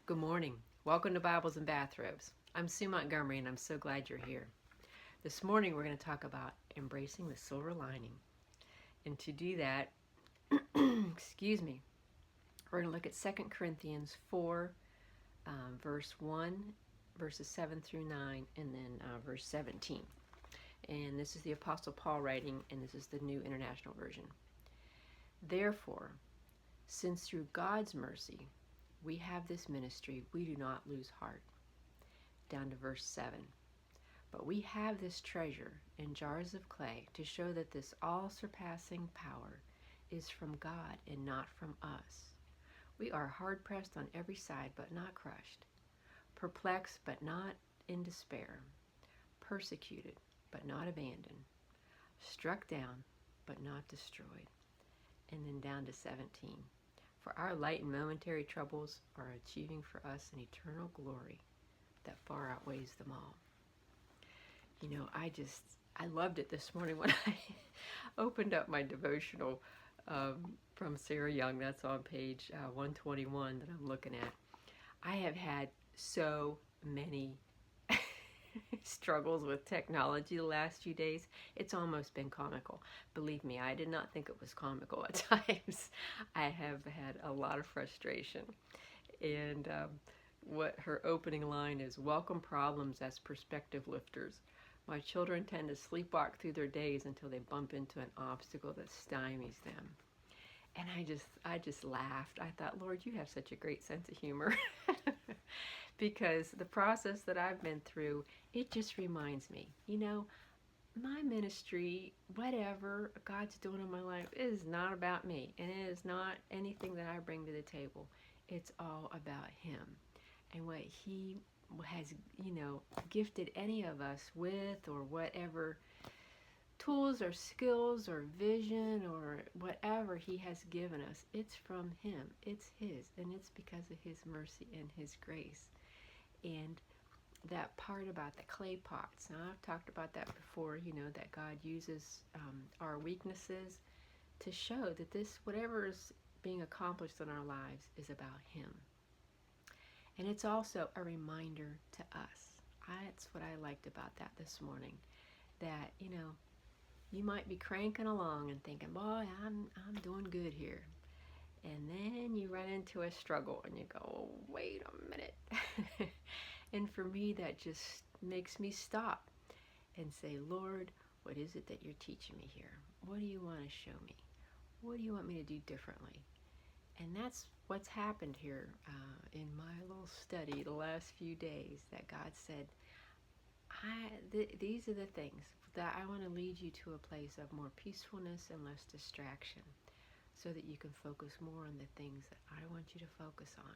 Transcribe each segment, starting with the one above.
Good morning. Welcome to Bibles and Bathrobes. I'm Sue Montgomery and I'm so glad you're here. This morning we're going to talk about embracing the silver lining. And to do that, excuse me, we're going to look at 2 Corinthians 4, verse 1, verses 7 through 9, and then verse 17. And this is the Apostle Paul writing, and this is the New International Version. Therefore, since through God's mercy we have this ministry, we do not lose heart. Down to verse 7. But we have this treasure in jars of clay to show that this all-surpassing power is from God and not from us. We are hard-pressed on every side, but not crushed. Perplexed, but not in despair. Persecuted, but not abandoned. Struck down, but not destroyed. And then down to 17. For our light and momentary troubles are achieving for us an eternal glory that far outweighs them all. You know, I loved it this morning when I opened up my devotional from Sarah Young. That's on page 121 that I'm looking at. I have had so many struggles with technology the last few days. It's almost been comical. Believe me, I did not think it was comical at times. I have had a lot of frustration. And what her opening line is, welcome problems as perspective lifters. My children tend to sleepwalk through their days until they bump into an obstacle that stymies them. And I just laughed. I thought, Lord, you have such a great sense of humor. Because the process that I've been through, it just reminds me, you know, my ministry, whatever God's doing in my life, is not about me. And it is not anything that I bring to the table. It's all about Him and what He has, you know, gifted any of us with, or whatever tools or skills or vision or whatever He has given us. It's from Him. It's His. And it's because of His mercy and His grace. And that part about the clay pots, now I've talked about that before, you know, that God uses our weaknesses to show that this, whatever is being accomplished in our lives, is about Him. And it's also a reminder to us. That's what I liked about that this morning. That, you know, you might be cranking along and thinking, boy, I'm doing good here. And then you run into a struggle and you go, oh, wait a minute. And for me, that just makes me stop and say, Lord, what is it that you're teaching me here? What do you want to show me? What do you want me to do differently? And that's what's happened here in my little study the last few days, that God said, these are the things that I want to lead you to a place of more peacefulness and less distraction, so that you can focus more on the things that I want you to focus on.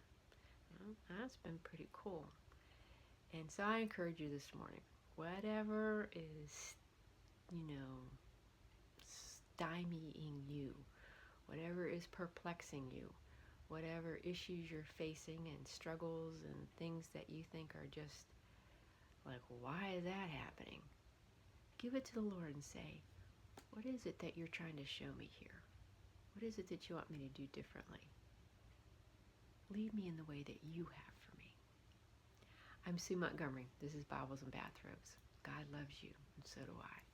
Well, that's been pretty cool. And so I encourage you this morning, whatever is, you know, stymieing you, whatever is perplexing you, whatever issues you're facing and struggles and things that you think are just like, why is that happening? Give it to the Lord and say, what is it that you're trying to show me here? What is it that you want me to do differently? Lead me in the way that you have for me. I'm Sue Montgomery. This is Bibles and Bathrobes. God loves you, and so do I.